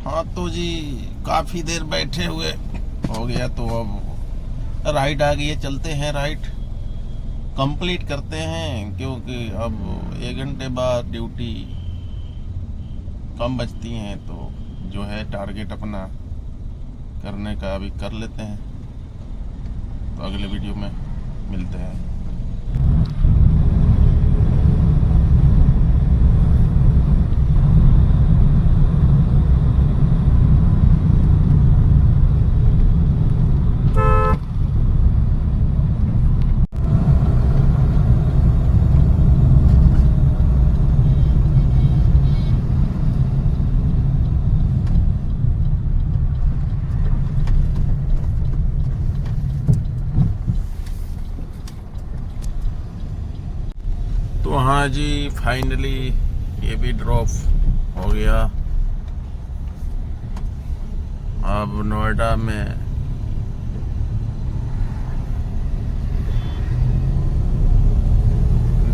हाँ तो जी, काफ़ी देर बैठे हुए हो गया, तो अब राइड आ गई है। चलते हैं, राइड कंप्लीट करते हैं, क्योंकि अब 1 घंटे बाद ड्यूटी कम बचती हैं, तो जो है टारगेट अपना करने का अभी कर लेते हैं। तो अगले वीडियो में मिलते हैं। तो हाँ जी, फाइनली ये भी ड्रॉप हो गया। अब नोएडा में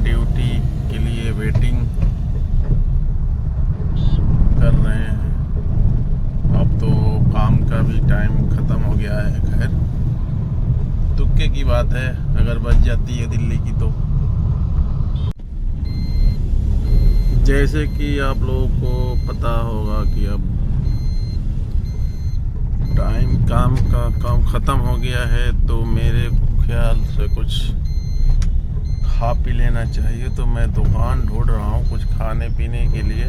ड्यूटी के लिए वेटिंग कर रहे हैं। अब तो काम का भी टाइम ख़त्म हो गया है। खैर, तुक्के की बात है, अगर बच जाती है दिल्ली की तो। जैसे कि आप लोगों को पता होगा कि अब काम ख़त्म हो गया है, तो मेरे ख्याल से कुछ खा पी लेना चाहिए। तो मैं दुकान ढूंढ रहा हूँ कुछ खाने पीने के लिए।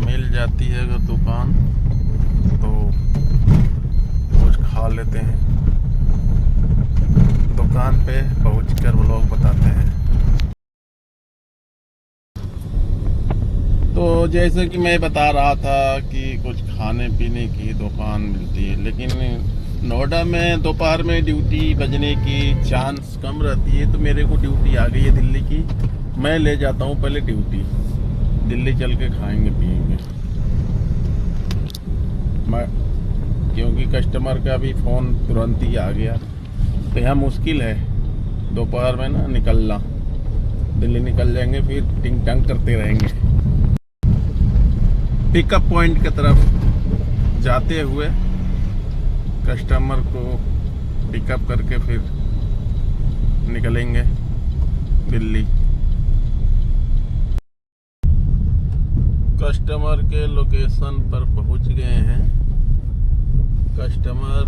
मिल जाती है अगर दुकान तो कुछ खा लेते हैं। दुकान पे पहुंचकर वो लोग बताते हैं। तो जैसे कि मैं बता रहा था कि कुछ खाने पीने की दुकान मिलती है, लेकिन नोएडा में दोपहर में ड्यूटी बजने की चांस कम रहती है। तो मेरे को ड्यूटी आ गई है दिल्ली की। मैं ले जाता हूँ पहले ड्यूटी, दिल्ली चल के खाएंगे पिएंगे। क्योंकि कस्टमर का भी फ़ोन तुरंत ही आ गया, तो यहाँ मुश्किल है दोपहर में ना निकलना। दिल्ली निकल जाएंगे, फिर टिंग टंग करते रहेंगे। पिकअप पॉइंट की तरफ जाते हुए कस्टमर को पिकअप करके फिर निकलेंगे दिल्ली। कस्टमर के लोकेशन पर पहुंच गए हैं। कस्टमर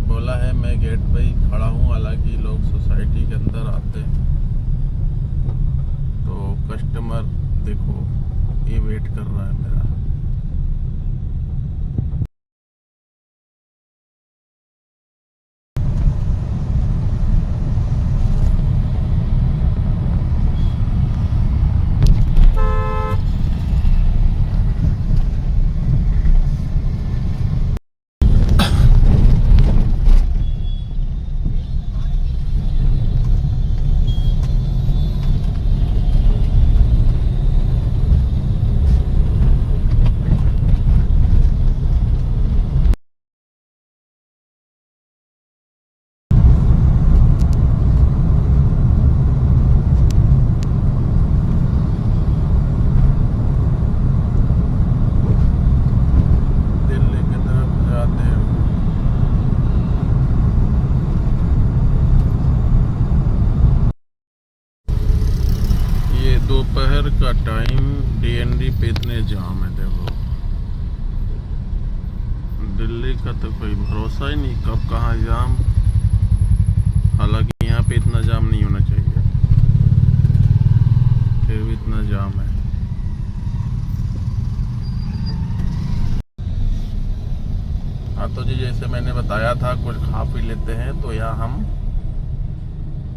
बोला है मैं गेट पे ही खड़ा हूँ, हालांकि लोग सोसाइटी के अंदर आते हैं। तो कस्टमर देखो ये वेट कर रहा है मेरा। दोपहर का टाइम डीएनडी पे इतने जाम है। देखो दिल्ली का तो कोई भरोसा ही नहीं, कब कहाँ जाम। हालांकि यहाँ पे इतना जाम नहीं होना चाहिए, फिर भी इतना जाम है। हाँ तो जी, जैसे मैंने बताया था कुछ खा पी लेते हैं। तो यहाँ हम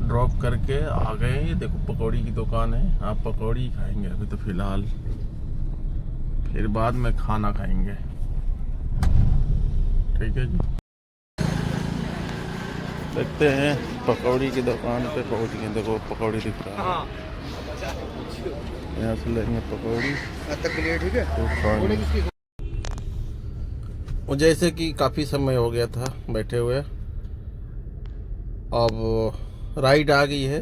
ड्रॉप करके आ गए। ये देखो पकौड़ी की दुकान है, आप पकौड़ी खाएंगे अभी तो फिलहाल, फिर बाद में खाना खाएंगे। ठीक है जी, देखते हैं। पकौड़ी की दुकान पे पहुंच गए। देखो पकौड़ी दिख रहा है, यहाँ से लेंगे पकौड़ी। ठीक है, वो जैसे कि काफ़ी समय हो गया था बैठे हुए, अब राइड आ गई है।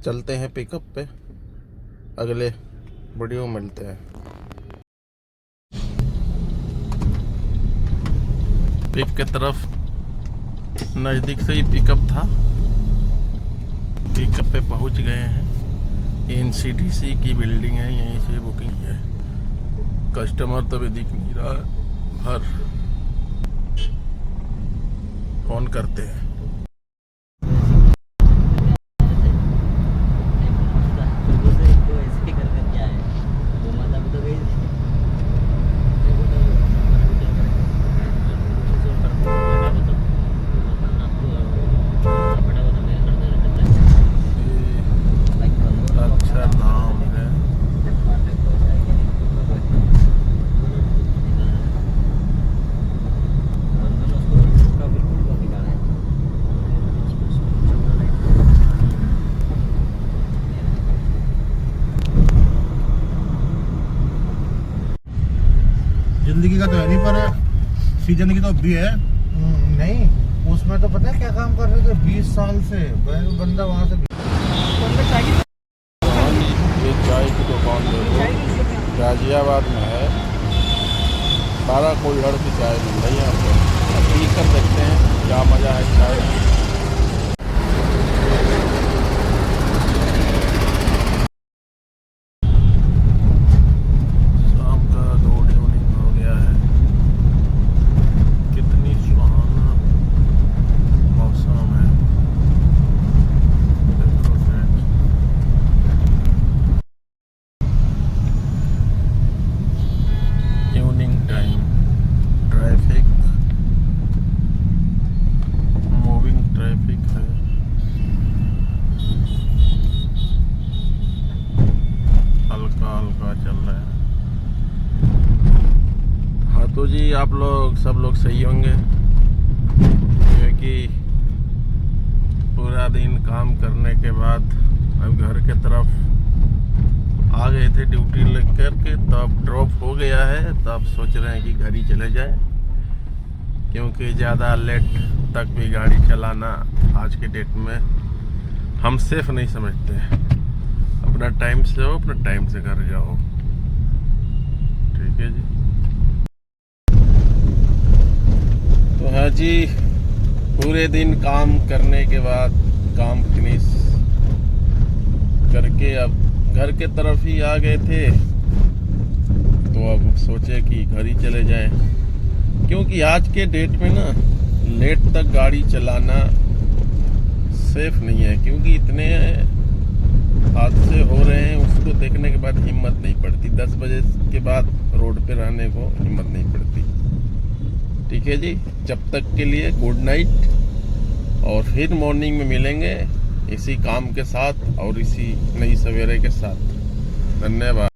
चलते हैं पिकअप पे। अगले वीडियो में मिलते हैं। पिक की तरफ नज़दीक से ही पिकअप था, पिकअप पे पहुंच गए हैं। NCDC की बिल्डिंग है, यहीं से बुकिंग है। कस्टमर तो भी दिख नहीं रहा है, हर फोन करते हैं। अच्छा नाम है। जिंदगी का तो है नहीं, पर सीजन की तो अब भी है। नहीं, उसमें तो पता है क्या काम कर रहे थे 20 साल से बंदा वहाँ से। ये चाय की दुकान देखो, गाजियाबाद में है। सारा कोल्हड़ की चाय मिल रही है यहाँ पर। पी कर देखते हैं क्या मज़ा है चाय में। शाम का रोड इवनिंग हो गया है। कितनी सुहाना मौसम है, देखो friends. Evening time, traffic, moving traffic है। हल्का हल्का चल रहा है। हाँ तो जी, आप लोग सब लोग सही होंगे, क्योंकि पूरा दिन काम करने के बाद अब घर के तरफ आ गए थे ड्यूटी लेकर के। तो अब ड्रॉप हो गया है, तो अब सोच रहे हैं कि घर ही चले जाए, क्योंकि ज़्यादा लेट तक भी गाड़ी चलाना आज के डेट में हम सेफ नहीं समझते हैं। अपना टाइम से हो, अपना टाइम से घर जाओ, ठीक है जी। तो हाँ जी, पूरे दिन काम करने के बाद काम फिनिश करके अब घर के तरफ ही आ गए थे। तो अब सोचे कि घर ही चले जाएं, क्योंकि आज के डेट में ना लेट तक गाड़ी चलाना सेफ नहीं है, क्योंकि इतने हादसे हो रहे हैं, उसको देखने के बाद हिम्मत नहीं पड़ती। 10 बजे के बाद रोड पे रहने को हिम्मत नहीं पड़ती। ठीक है जी, जब तक के लिए गुड नाइट, और फिर मॉर्निंग में मिलेंगे इसी काम के साथ और इसी नई सवेरे के साथ। धन्यवाद।